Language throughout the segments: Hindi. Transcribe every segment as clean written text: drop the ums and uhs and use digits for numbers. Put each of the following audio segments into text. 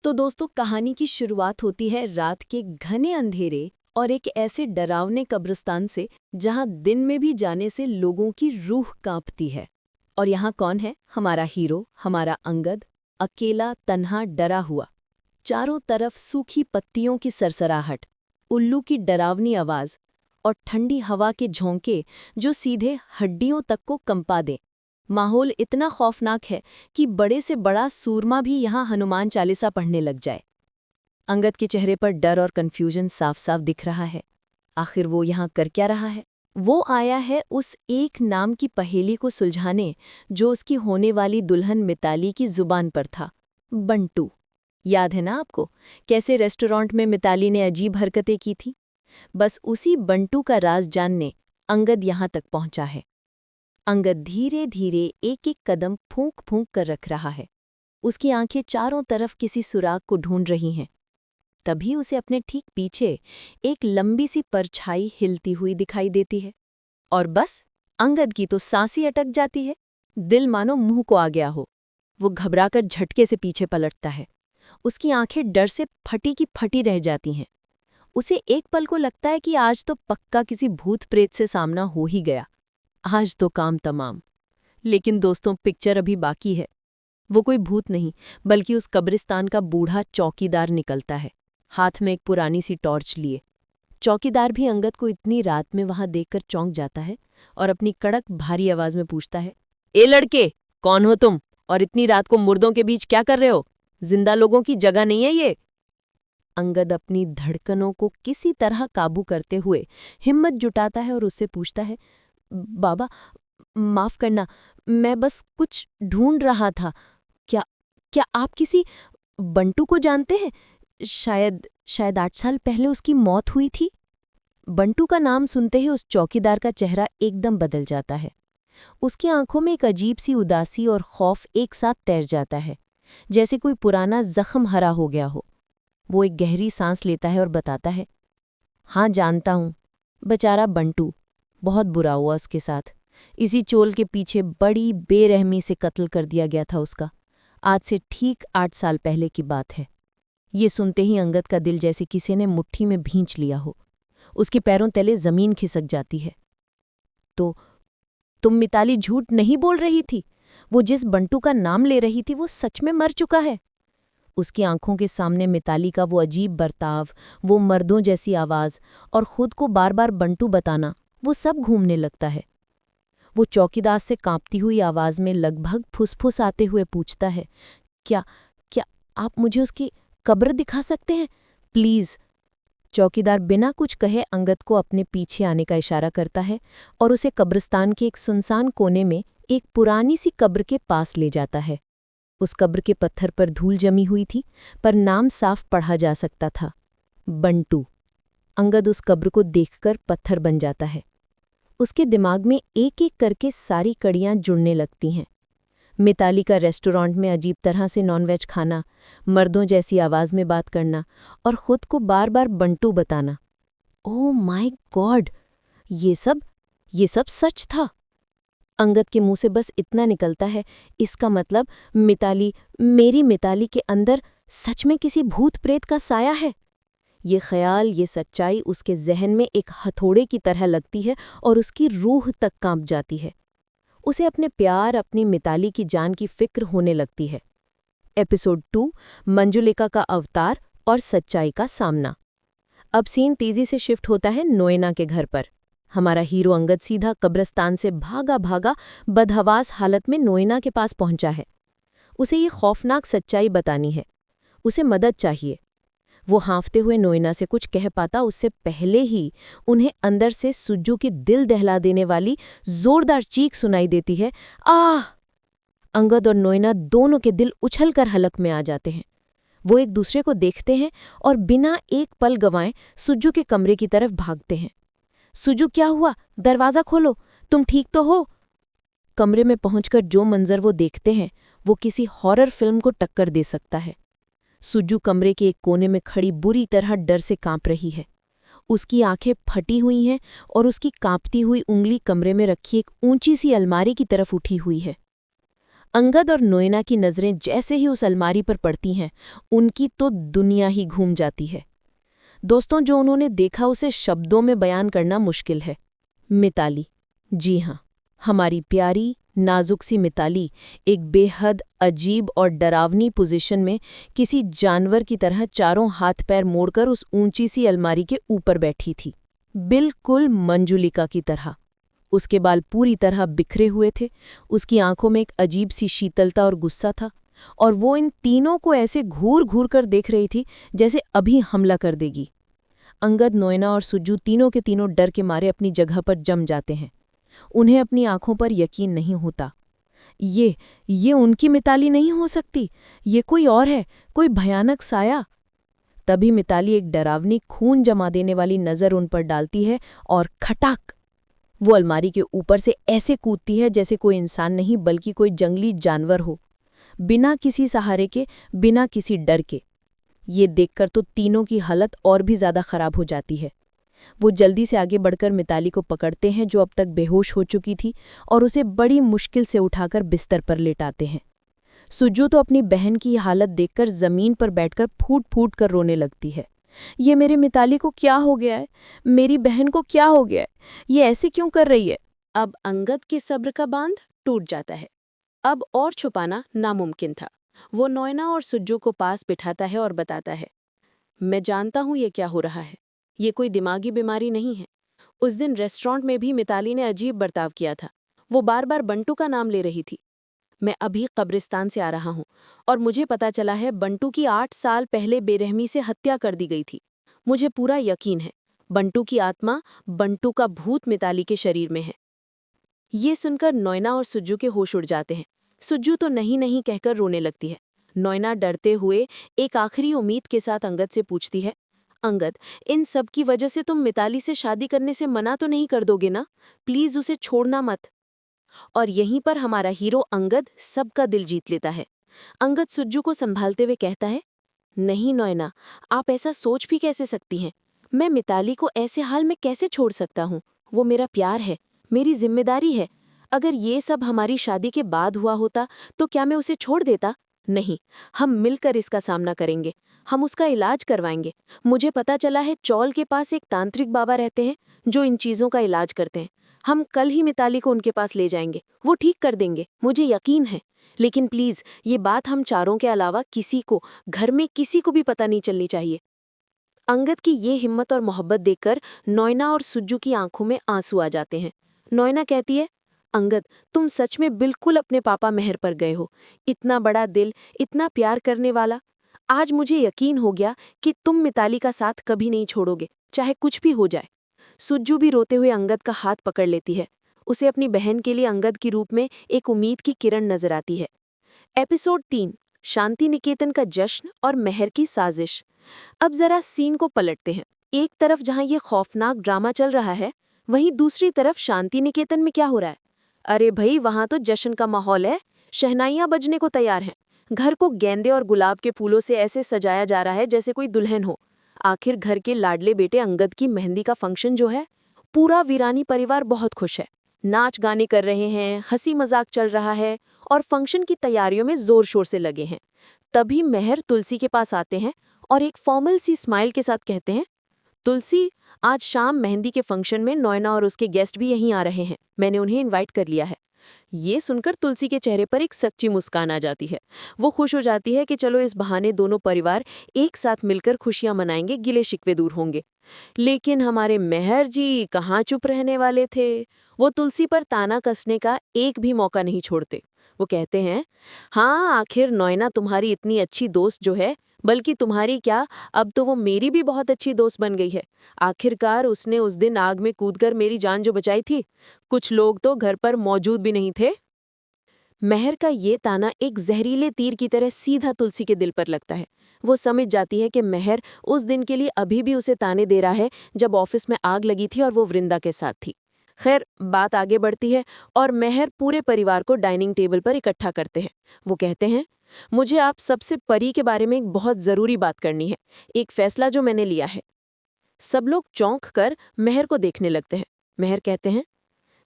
तो दोस्तों, कहानी की शुरुआत होती है रात के घने अंधेरे और एक ऐसे डरावने कब्रिस्तान से जहां दिन में भी जाने से लोगों की रूह कांपती है। और यहाँ कौन है? हमारा हीरो, हमारा अंगद, अकेला, तन्हा, डरा हुआ। चारों तरफ सूखी पत्तियों की सरसराहट, उल्लू की डरावनी आवाज और ठंडी हवा के झोंके जो सीधे हड्डियों तक को कंपा दें। माहौल इतना खौफनाक है कि बड़े से बड़ा सूरमा भी यहाँ हनुमान चालीसा पढ़ने लग जाए। अंगद के चेहरे पर डर और कन्फ्यूजन साफ साफ दिख रहा है। आखिर वो यहाँ कर क्या रहा है? वो आया है उस एक नाम की पहेली को सुलझाने जो उसकी होने वाली दुल्हन मिताली की जुबान पर था, बंटू। याद है ना आपको, कैसे रेस्टोरेंट में मिताली ने अजीब हरकतें की थी? बस उसी बंटू का राज जानने अंगद यहाँ तक पहुंचा है। अंगद धीरे धीरे एक एक कदम फूंक फूंक कर रख रहा है। उसकी आंखें चारों तरफ किसी सुराग को ढूंढ रही हैं। तभी उसे अपने ठीक पीछे एक लंबी सी परछाई हिलती हुई दिखाई देती है। और बस अंगद की तो सांसें अटक जाती है। दिल मानो मुंह को आ गया हो। वो घबराकर झटके से पीछे पलटता है। उसकी आंखें डर से फटी की फटी रह जाती हैं। उसे एक पल को लगता है कि आज तो पक्का किसी भूत प्रेत से सामना हो ही गया। आज तो काम तमाम। लेकिन दोस्तों, पिक्चर अभी बाकी है। वो कोई भूत नहीं, बल्कि उस कब्रिस्तान का बूढ़ा चौकीदार निकलता है, हाथ में एक पुरानी सी टॉर्च लिए। चौकीदार भी अंगद को इतनी रात में वहां देखकर चौंक जाता है और अपनी कड़क भारी आवाज में पूछता है, ए लड़के, कौन हो तुम और इतनी रात को मुर्दों के बीच क्या कर रहे हो? जिंदा लोगों की जगह नहीं है ये। अंगद अपनी धड़कनों को किसी तरह काबू करते हुए हिम्मत जुटाता है और उससे पूछता है, बाबा, माफ करना, मैं बस कुछ ढूंढ रहा था। क्या क्या आप किसी बंटू को जानते हैं? शायद 8 साल पहले उसकी मौत हुई थी। बंटू का नाम सुनते ही उस चौकीदार का चेहरा एकदम बदल जाता है। उसकी आंखों में एक अजीब सी उदासी और खौफ एक साथ तैर जाता है, जैसे कोई पुराना जख्म हरा हो गया हो। वो एक गहरी सांस लेता है और बताता है, हाँ जानता हूँ, बेचारा बंटू, बहुत बुरा हुआ उसके साथ। इसी चोल के पीछे बड़ी बेरहमी से कत्ल कर दिया गया था उसका। आज से ठीक 8 साल पहले की बात है। ये सुनते ही अंगद का दिल जैसे किसी ने मुट्ठी में भींच लिया हो। उसके पैरों तले जमीन खिसक जाती है। तो तुम मिताली झूठ नहीं बोल रही थी? वो जिस बंटू का नाम ले रही थी वो सच में मर चुका है? उसकी आंखों के सामने मिताली का वो अजीब बर्ताव, वो मर्दों जैसी आवाज और खुद को बार बार बंटू बताना, वो सब घूमने लगता है। वो चौकीदार से कांपती हुई आवाज में लगभग फुसफुस आते हुए पूछता है, क्या क्या आप मुझे उसकी कब्र दिखा सकते हैं प्लीज? चौकीदार बिना कुछ कहे अंगद को अपने पीछे आने का इशारा करता है और उसे कब्रिस्तान के एक सुनसान कोने में एक पुरानी सी कब्र के पास ले जाता है। उस कब्र के पत्थर पर धूल जमी हुई थी, पर नाम साफ पढ़ा जा सकता था, बंटू। अंगद उस कब्र को देखकर पत्थर बन जाता है। उसके दिमाग में एक एक करके सारी कड़ियां जुड़ने लगती हैं। मिताली का रेस्टोरेंट में अजीब तरह से नॉनवेज खाना, मर्दों जैसी आवाज में बात करना और खुद को बार बार बंटू बताना। ओह माय गॉड, ये सब सच था। अंगद के मुंह से बस इतना निकलता है, इसका मतलब मिताली, मेरी मिताली के अंदर सच में किसी भूत प्रेत का साया है। ये ख्याल, ये सच्चाई उसके जहन में एक हथौड़े की तरह लगती है और उसकी रूह तक कांप जाती है। उसे अपने प्यार, अपनी मिताली की जान की फिक्र होने लगती है। एपिसोड 2, मंजुलिका का अवतार और सच्चाई का सामना। अब सीन तेजी से शिफ्ट होता है नोएना के घर पर। हमारा हीरो अंगद सीधा कब्रिस्तान से भागा भागा बदहवास हालत में नोएना के पास पहुंचा है। उसे ये खौफनाक सच्चाई बतानी है। उसे मदद चाहिए। वो हाँफते हुए नोएना से कुछ कह पाता उससे पहले ही उन्हें अंदर से सुज्जू की दिल दहला देने वाली जोरदार चीख सुनाई देती है, आह! अंगद और नोएना दोनों के दिल उछलकर हलक में आ जाते हैं। वो एक दूसरे को देखते हैं और बिना एक पल गंवाए सुज्जू के कमरे की तरफ भागते हैं। सुज्जू, क्या हुआ? दरवाज़ा खोलो, तुम ठीक तो हो? कमरे में पहुंचकर जो मंजर वो देखते हैं वो किसी हॉरर फिल्म को टक्कर दे सकता है। सुज्जू कमरे के एक कोने में खड़ी बुरी तरह डर से कांप रही है। उसकी आंखें फटी हुई हैं और उसकी कांपती हुई उंगली कमरे में रखी एक ऊंची सी अलमारी की तरफ उठी हुई है। अंगद और नोएना की नज़रें जैसे ही उस अलमारी पर पड़ती हैं, उनकी तो दुनिया ही घूम जाती है। दोस्तों, जो उन्होंने देखा उसे शब्दों में बयान करना मुश्किल है। मिताली, जी हाँ, हमारी प्यारी नाजुक सी मिताली एक बेहद अजीब और डरावनी पोजीशन में किसी जानवर की तरह चारों हाथ पैर मोड़कर उस ऊंची सी अलमारी के ऊपर बैठी थी, बिल्कुल मंजुलिका की तरह। उसके बाल पूरी तरह बिखरे हुए थे, उसकी आंखों में एक अजीब सी शीतलता और गुस्सा था, और वो इन तीनों को ऐसे घूर घूर कर देख रही थी जैसे अभी हमला कर देगी। अंगद, नोएना और सुज्जू तीनों के तीनों डर के मारे अपनी जगह पर जम जाते हैं। उन्हें अपनी आंखों पर यकीन नहीं होता। ये उनकी मिताली नहीं हो सकती, ये कोई और है, कोई भयानक साया। तभी मिताली एक डरावनी खून जमा देने वाली नज़र उन पर डालती है और खटाक, वो अलमारी के ऊपर से ऐसे कूदती है जैसे कोई इंसान नहीं बल्कि कोई जंगली जानवर हो, बिना किसी सहारे के, बिना किसी डर के। ये देखकर तो तीनों की हालत और भी ज़्यादा खराब हो जाती है। वो जल्दी से आगे बढ़कर मिताली को पकड़ते हैं, जो अब तक बेहोश हो चुकी थी, और उसे बड़ी मुश्किल से उठाकर बिस्तर पर लेटाते हैं। सुज्जू तो अपनी बहन की हालत देखकर ज़मीन पर बैठकर फूट फूट कर रोने लगती है। ये मेरे मिताली को क्या हो गया है? मेरी बहन को क्या हो गया है? ये ऐसे क्यों कर रही है? अब अंगद के सब्र का बांध टूट जाता है। अब और छुपाना नामुमकिन था। वो नोएना और सुज्जू को पास बिठाता है और बताता है, मैं जानता हूं ये क्या हो रहा है। ये कोई दिमागी बीमारी नहीं है। उस दिन रेस्टोरेंट में भी मिताली ने अजीब बर्ताव किया था। वो बार बार बंटू का नाम ले रही थी। मैं अभी कब्रिस्तान से आ रहा हूँ और मुझे पता चला है बंटू की 8 साल पहले बेरहमी से हत्या कर दी गई थी। मुझे पूरा यकीन है बंटू की आत्मा, बंटू का भूत मिताली के शरीर में है। ये सुनकर नोएना और सुज्जू के होश उड़ जाते हैं। सुज्जू तो नहीं नहीं कहकर रोने लगती है। नोएना डरते हुए एक आखिरी उम्मीद के साथ अंगद से पूछती है, अंगद, इन सब की वजह से तुम मिताली से शादी करने से मना तो नहीं कर दोगे ना? प्लीज उसे छोड़ना मत। और यहीं पर हमारा हीरो अंगद सबका दिल जीत लेता है। अंगद सुज्जू को संभालते हुए कहता है, नहीं नोएना, आप ऐसा सोच भी कैसे सकती हैं? मैं मिताली को ऐसे हाल में कैसे छोड़ सकता हूँ? वो मेरा प्यार है, मेरी जिम्मेदारी है। अगर ये सब हमारी शादी के बाद हुआ होता तो क्या मैं उसे छोड़ देता? नहीं, हम मिलकर इसका सामना करेंगे। हम उसका इलाज करवाएंगे। मुझे पता चला है चौल के पास एक तांत्रिक बाबा रहते हैं जो इन चीज़ों का इलाज करते हैं। हम कल ही मिताली को उनके पास ले जाएंगे, वो ठीक कर देंगे, मुझे यकीन है। लेकिन प्लीज ये बात हम चारों के अलावा किसी को, घर में किसी को भी पता नहीं चलनी चाहिए। अंगद की ये हिम्मत और मोहब्बत देखकर नोएना और सुज्जू की आंखों में आंसू आ जाते हैं। नोएना कहती है, अंगद, तुम सच में बिल्कुल अपने पापा मेहर पर गए हो। इतना बड़ा दिल, इतना प्यार करने वाला। आज मुझे यकीन हो गया कि तुम मिताली का साथ कभी नहीं छोड़ोगे, चाहे कुछ भी हो जाए। सुज्जू भी रोते हुए अंगद का हाथ पकड़ लेती है। उसे अपनी बहन के लिए अंगद की रूप में एक उम्मीद की किरण नजर आती है। एपिसोड 3, शांति निकेतन का जश्न और मेहर की साजिश। अब जरा सीन को पलटते हैं। एक तरफ जहां ये खौफनाक ड्रामा चल रहा है, वहीं दूसरी तरफ शांति निकेतन में क्या हो रहा है? अरे भाई, वहां तो जश्न का माहौल है। शहनाइयां बजने को तैयार हैं। घर को गेंदे और गुलाब के फूलों से ऐसे सजाया जा रहा है जैसे कोई दुल्हन हो। आखिर घर के लाडले बेटे अंगद की मेहंदी का फंक्शन जो है, पूरा वीरानी परिवार बहुत खुश है। नाच गाने कर रहे हैं, हंसी मजाक चल रहा है और फंक्शन की तैयारियों में जोर शोर से लगे हैं। तभी मेहर तुलसी के पास आते हैं और एक फॉर्मल सी स्माइल के साथ कहते हैं, तुलसी, आज शाम मेहंदी के फंक्शन में नोएना और उसके गेस्ट भी यहीं आ रहे हैं। मैंने उन्हें इनवाइट कर लिया है। ये सुनकर तुलसी के चेहरे पर एक सच्ची मुस्कान आ जाती है। वो खुश हो जाती है कि चलो इस बहाने दोनों परिवार एक साथ मिलकर खुशियां मनाएंगे, गिले शिकवे दूर होंगे। लेकिन हमारे मेहर जी कहाँ चुप रहने वाले थे। वो तुलसी पर ताना कसने का एक भी मौका नहीं छोड़ते। वो कहते हैं, हाँ, आखिर नोएना तुम्हारी इतनी अच्छी दोस्त जो है, बल्कि तुम्हारी क्या, अब तो वो मेरी भी बहुत अच्छी दोस्त बन गई है। आखिरकार उसने उस दिन आग में कूदकर मेरी जान जो बचाई थी। कुछ लोग तो घर पर मौजूद भी नहीं थे। मेहर का ये ताना एक जहरीले तीर की तरह सीधा तुलसी के दिल पर लगता है। वो समझ जाती है कि मेहर उस दिन के लिए अभी भी उसे ताने दे रहा है जब ऑफिस में आग लगी थी और वो वृंदा के साथ थी। खैर, बात आगे बढ़ती है और मेहर पूरे परिवार को डाइनिंग टेबल पर इकट्ठा करते हैं। वो कहते हैं, मुझे आप सबसे परी के बारे में एक बहुत ज़रूरी बात करनी है, एक फैसला जो मैंने लिया है। सब लोग चौंक कर मेहर को देखने लगते हैं। मेहर कहते हैं,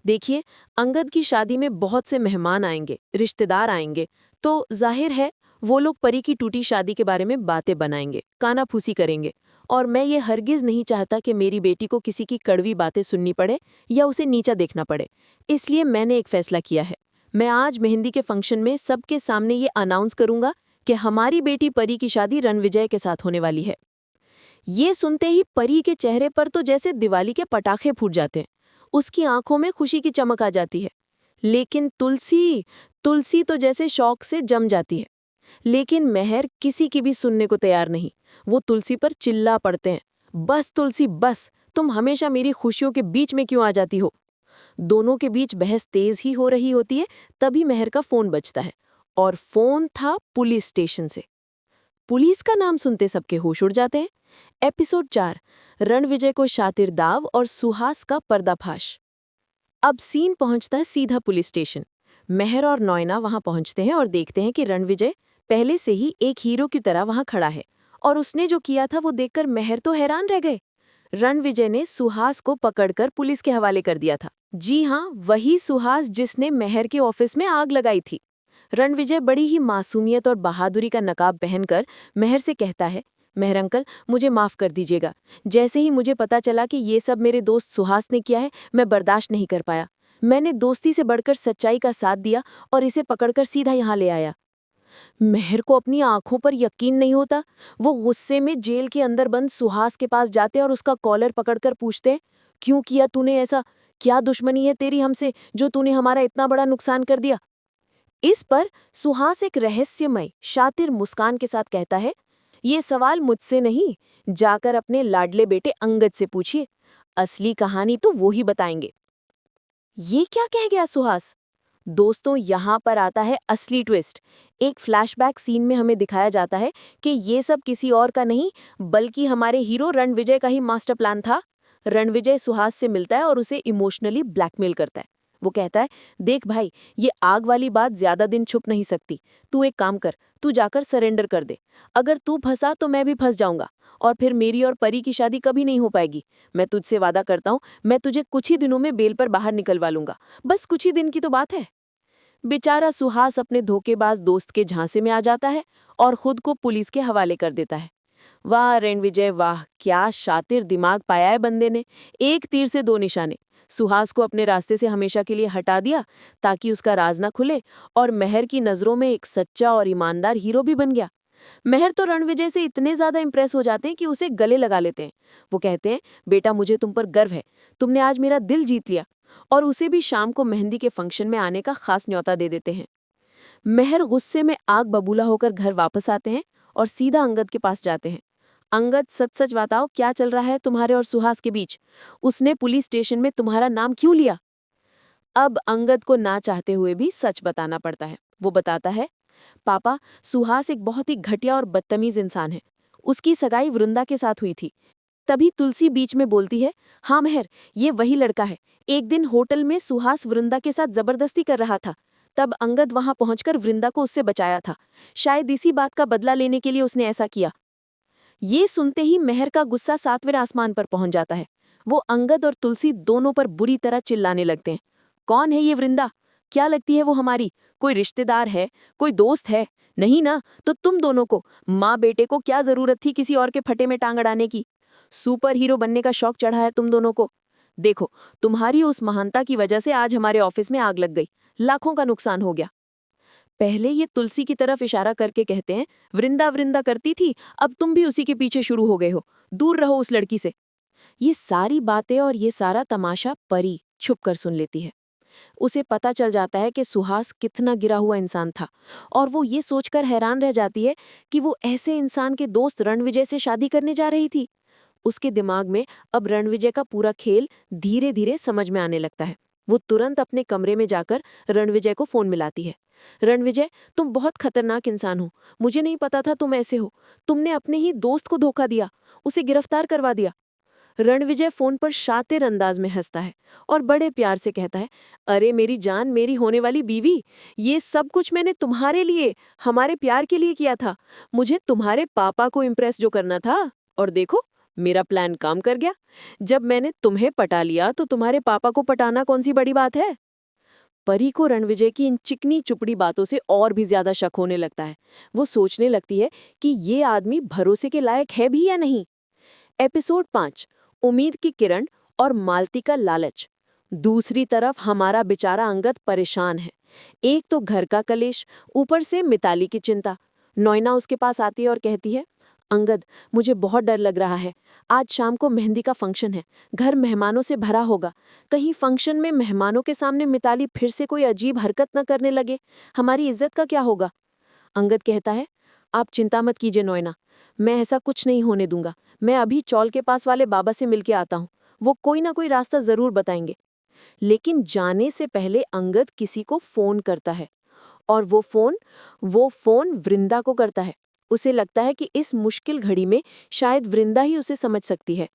देखिए, अंगद की शादी में बहुत से मेहमान आएंगे, रिश्तेदार आएंगे, तो जाहिर है वो लोग परी की टूटी शादी के बारे में बातें बनाएंगे, कानाफूसी करेंगे। और मैं ये हरगिज नहीं चाहता कि मेरी बेटी को किसी की कड़वी बातें सुननी पड़े या उसे नीचा देखना पड़े। इसलिए मैंने एक फैसला किया है। मैं आज मेहंदी के फंक्शन में सबके सामने ये अनाउंस करूंगा कि हमारी बेटी परी की शादी रणविजय के साथ होने वाली है। ये सुनते ही परी के चेहरे पर तो जैसे दिवाली के पटाखे फूट जाते हैं। उसकी आंखों में खुशी की चमक आ जाती है। लेकिन तुलसी तुलसी तो जैसे शौक से जम जाती है। लेकिन मेहर किसी की भी सुनने को तैयार नहीं। वो तुलसी पर चिल्ला पड़ते हैं, बस तुलसी बस, तुम हमेशा मेरी खुशियों के बीच में क्यों आ जाती हो। दोनों के बीच बहस तेज ही हो रही होती है, तभी मेहर का फोन बजता है। और फोन था पुलिस स्टेशन से। पुलिस का नाम सुनते सबके होश उड़ जाते हैं। एपिसोड 4, रणविजय को शातिर दाव और सुहास का पर्दाफाश। अब सीन पहुंचता है सीधा पुलिस स्टेशन। मेहर और नॉयना वहां पहुंचते हैं और देखते हैं कि रणविजय पहले से ही एक हीरो की तरह वहां खड़ा है। और उसने जो किया था वो देखकर मेहर तो हैरान रह गए। रणविजय ने सुहास को पकड़कर पुलिस के हवाले कर दिया था। जी हाँ, वही सुहास जिसने मेहर के ऑफिस में आग लगाई थी। रणविजय बड़ी ही मासूमियत और बहादुरी का नकाब पहनकर मेहर से कहता है, मेहर अंकल, मुझे माफ कर दीजिएगा। जैसे ही मुझे पता चला कि ये सब मेरे दोस्त सुहास ने किया है, मैं बर्दाश्त नहीं कर पाया। मैंने दोस्ती से बढ़कर सच्चाई का साथ दिया और इसे पकड़कर सीधा यहाँ ले आया। मेहर को अपनी आंखों पर यकीन नहीं होता। वो गुस्से में जेल के अंदर बंद सुहास के पास जाते और उसका कॉलर पकड़कर पूछते, क्यों किया तूने ऐसा? क्या दुश्मनी है तेरी हमसे जो तूने हमारा इतना बड़ा नुकसान कर दिया? इस पर सुहास एक रहस्यमय शातिर मुस्कान के साथ कहता है, ये सवाल मुझसे नहीं, जाकर अपने लाडले बेटे अंगद से पूछिए। असली कहानी तो वो ही बताएंगे। ये क्या कह गया सुहास? दोस्तों, यहाँ पर आता है असली ट्विस्ट। एक फ्लैशबैक सीन में हमें दिखाया जाता है कि ये सब किसी और का नहीं बल्कि हमारे हीरो रणविजय का ही मास्टर प्लान था। रणविजय सुहास से मिलता है और उसे इमोशनली ब्लैकमेल करता है। वो कहता है, देख भाई, ये आग वाली बात ज्यादा दिन छुप नहीं सकती। तू एक काम कर, तू जाकर सरेंडर कर दे। अगर तू फंसा तो मैं भी फंस जाऊंगा और फिर मेरी और परी की शादी कभी नहीं हो पाएगी। मैं तुझसे वादा करता हूँ, मैं तुझे कुछ ही दिनों में बेल पर बाहर निकलवा लूंगा। बस कुछ ही दिन की तो बात है। बेचारा सुहास अपने धोखेबाज दोस्त के झांसे में आ जाता है और खुद को पुलिस के हवाले कर देता है। वाह रणविजय वाह, क्या शातिर दिमाग पाया है बंदे ने। एक तीर से दो निशाने। सुहास को अपने रास्ते से हमेशा के लिए हटा दिया ताकि उसका राज ना खुले, और मेहर की नजरों में एक सच्चा और ईमानदार हीरो भी बन गया। मेहर तो रणविजय से इतने ज्यादा इंप्रेस हो जाते हैं कि उसे गले लगा लेते हैं। वो कहते हैं, बेटा मुझे तुम पर गर्व है, तुमने आज मेरा दिल जीत लिया। और उसे भी शाम को मेहंदी के फंक्शन में आने का खास न्योता दे देते हैं। मेहर गुस्से में आग बबूला होकर घर वापस आते हैं और सीधा अंगद के पास जाते हैं। अंगद, सच सच बताओ, क्या चल रहा है तुम्हारे और सुहास के बीच? उसने पुलिस स्टेशन में तुम्हारा नाम क्यों लिया? अब अंगद को ना चाहते हुए भी सच बताना पड़ता है। वो बताता है, पापा, सुहास एक बहुत ही घटिया और बदतमीज इंसान है। उसकी सगाई वृंदा के साथ हुई थी। तभी तुलसी बीच में बोलती है, हाँ मेहर, ये वही लड़का है। एक दिन होटल में सुहास वृंदा के साथ जबरदस्ती कर रहा था। तब अंगद वहां पहुंचकर वृंदा को उससे बचाया था। शायद इसी बात का बदला लेने के लिए उसने ऐसा किया। ये सुनते ही मेहर का गुस्सा 7वें आसमान पर पहुंच जाता है। वो अंगद और तुलसी दोनों पर बुरी तरह चिल्लाने लगते हैं। कौन है ये वृंदा? क्या लगती है वो हमारी? कोई रिश्तेदार है? कोई दोस्त है? नहीं ना? तो तुम दोनों को, माँ बेटे को, क्या जरूरत थी किसी और के फटे में टांग अड़ाने की? सुपर हीरो बनने का शौक चढ़ा है तुम दोनों को। देखो, तुम्हारी उस महानता की वजह से आज हमारे ऑफिस में आग लग गई, लाखों का नुकसान हो गया। पहले ये तुलसी की तरफ इशारा करके कहते हैं, वृंदा वृंदा करती थी, अब तुम भी उसी के पीछे शुरू हो गए हो। दूर रहो उस लड़की से। ये सारी बातें और ये सारा तमाशा परी छुप कर सुन लेती है। उसे पता चल जाता है कि सुहास कितना गिरा हुआ इंसान था, और वो ये सोचकर हैरान रह जाती है कि वो ऐसे इंसान के दोस्त रणविजय से शादी करने जा रही थी। उसके दिमाग में अब रणविजय का पूरा खेल धीरे धीरे समझ में आने लगता है। वो तुरंत अपने कमरे में जाकर रणविजय को फोन मिलाती है। रणविजय, तुम बहुत खतरनाक इंसान हो। मुझे नहीं पता था तुम ऐसे हो। तुमने अपने ही दोस्त को धोखा दिया, उसे गिरफ्तार करवा दिया। रणविजय फोन पर शातिर अंदाज में हंसता है और बड़े प्यार से कहता है, अरे मेरी जान, मेरी होने वाली बीवी, ये सब कुछ मैंने तुम्हारे लिए, हमारे प्यार के लिए किया था। मुझे तुम्हारे पापा को इम्प्रेस जो करना था, और देखो मेरा प्लान काम कर गया। जब मैंने तुम्हें पटा लिया तो तुम्हारे पापा को पटाना कौन सी बड़ी बात है। परी को रणविजय की इन चिकनी चुपड़ी बातों से और भी ज्यादा शक होने लगता है। वो सोचने लगती है कि ये आदमी भरोसे के लायक है भी या नहीं। एपिसोड 5, उम्मीद की किरण और मालती का लालच। दूसरी तरफ हमारा बेचारा अंगद परेशान है। एक तो घर का कलेश, ऊपर से मिताली की चिंता। नोयना उसके पास आती है और कहती है, अंगद, मुझे बहुत डर लग रहा है। आज शाम को मेहंदी का फंक्शन है, घर मेहमानों से भरा होगा। कहीं फंक्शन में मेहमानों के सामने मिताली फिर से कोई अजीब हरकत न करने लगे, हमारी इज्जत का क्या होगा। अंगद कहता है, आप चिंता मत कीजिए नोयना, मैं ऐसा कुछ नहीं होने दूंगा। मैं अभी चौल के पास वाले बाबा से मिलके आता हूँ, वो कोई ना कोई रास्ता जरूर बताएंगे। लेकिन जाने से पहले अंगद किसी को फोन करता है, और वो फोन वृंदा को करता है। उसे लगता है कि इस मुश्किल घड़ी में शायद वृंदा ही उसे समझ सकती है।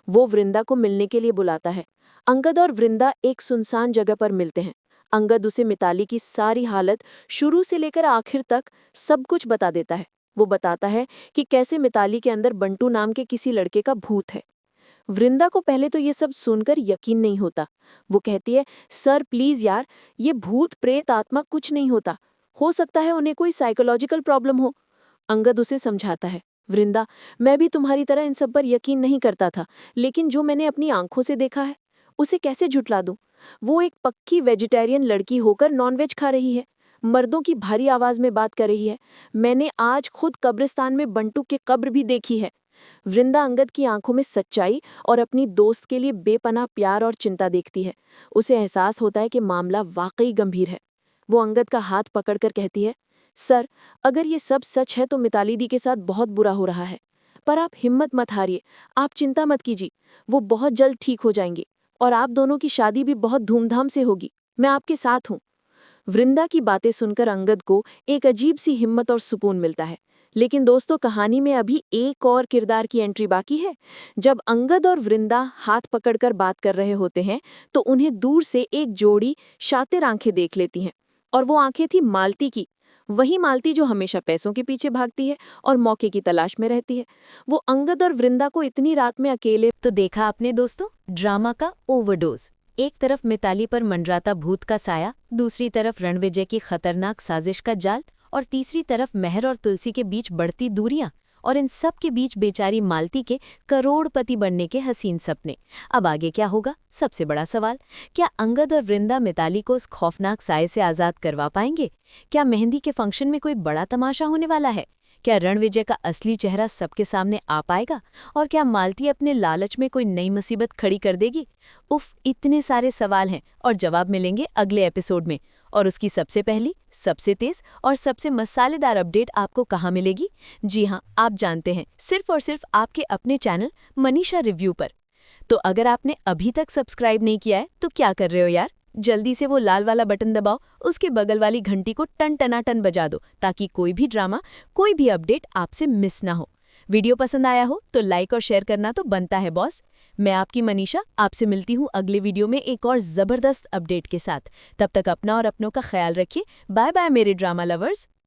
वो वृंदा को मिलने के लिए बुलाता है। अंगद और वृंदा एक सुनसान जगह पर मिलते हैं। अंगद उसे मिताली की सारी हालत शुरू से लेकर आखिर तक सब कुछ बता देता है। वो बताता है कि कैसे मिताली के अंदर बंटू नाम के किसी लड़के का भूत है। वृंदा को पहले तो ये सब सुनकर यकीन नहीं होता। वो कहती है, सर प्लीज यार, ये भूत प्रेत आत्मा कुछ नहीं होता। हो सकता है उन्हें कोई साइकोलॉजिकल प्रॉब्लम हो। अंगद उसे समझाता है, वृंदा, मैं भी तुम्हारी तरह इन सब पर यकीन नहीं करता था, लेकिन जो मैंने अपनी आंखों से देखा है उसे कैसे झुठला दूं। वो एक पक्की वेजिटेरियन लड़की होकर नॉनवेज खा रही है, मर्दों की भारी आवाज में बात कर रही है। मैंने आज खुद कब्रिस्तान में बंटू की कब्र भी देखी है। वृंदा अंगद की आंखों में सच्चाई और अपनी दोस्त के लिए बेपनाह प्यार और चिंता देखती है। उसे एहसास होता है कि मामला वाकई गंभीर है। वो अंगद का हाथ पकड़कर कहती है, सर, अगर ये सब सच है तो मिताली दी के साथ बहुत बुरा हो रहा है। पर आप हिम्मत मत हारिए, आप चिंता मत कीजिए, वो बहुत जल्द ठीक हो जाएंगे और आप दोनों की शादी भी बहुत धूमधाम से होगी। मैं आपके साथ हूँ। वृंदा की बातें सुनकर अंगद को एक अजीब सी हिम्मत और सुकून मिलता है। लेकिन दोस्तों, कहानी में अभी एक और किरदार की एंट्री बाकी है। जब अंगद और वृंदा हाथ पकड़कर बात कर रहे होते हैं तो उन्हें दूर से एक जोड़ी शातिर आंखें देख लेती हैं, और वो आंखें थी मालती की। वही मालती जो हमेशा पैसों के पीछे भागती है और मौके की तलाश में रहती है। वो अंगद और वृंदा को इतनी रात में अकेले। तो देखा आपने दोस्तों, ड्रामा का ओवरडोज। एक तरफ मिताली पर मंडराता भूत का साया, दूसरी तरफ रणविजय की खतरनाक साजिश का जाल, और तीसरी तरफ मेहर और तुलसी के बीच बढ़ती दूरियां, और इन सब के बीच बेचारी मालती के करोड़पति बनने के हसीन सपने। अब आगे क्या होगा? सबसे बड़ा सवाल, क्या अंगद और वृंदा मिताली को उस खौफनाक साये से आज़ाद करवा पाएंगे? क्या मेहंदी के फंक्शन में कोई बड़ा तमाशा होने वाला है? क्या रणविजय का असली चेहरा सबके सामने आ पाएगा? और क्या मालती अपने लालच में कोई नई मुसीबत खड़ी कर देगी? उफ, इतने सारे सवाल हैं और जवाब मिलेंगे अगले एपिसोड में। और उसकी सबसे पहली, सबसे तेज और सबसे मसालेदार अपडेट आपको कहाँ मिलेगी? जी हाँ, आप जानते हैं, सिर्फ और सिर्फ आपके अपने चैनल मनीषा रिव्यू पर। तो अगर आपने अभी तक सब्सक्राइब नहीं किया है तो क्या कर रहे हो यार? जल्दी से वो लाल वाला बटन दबाओ, उसके बगल वाली घंटी को टन टनाटन बजा दो, ताकि कोई भी ड्रामा, कोई भी अपडेट आपसे मिस ना हो। वीडियो पसंद आया हो तो लाइक और शेयर करना तो बनता है बॉस। मैं आपकी मनीषा आपसे मिलती हूँ अगले वीडियो में एक और जबरदस्त अपडेट के साथ। तब तक अपना और अपनों का ख्याल रखिए। बाय बाय मेरे ड्रामा लवर्स।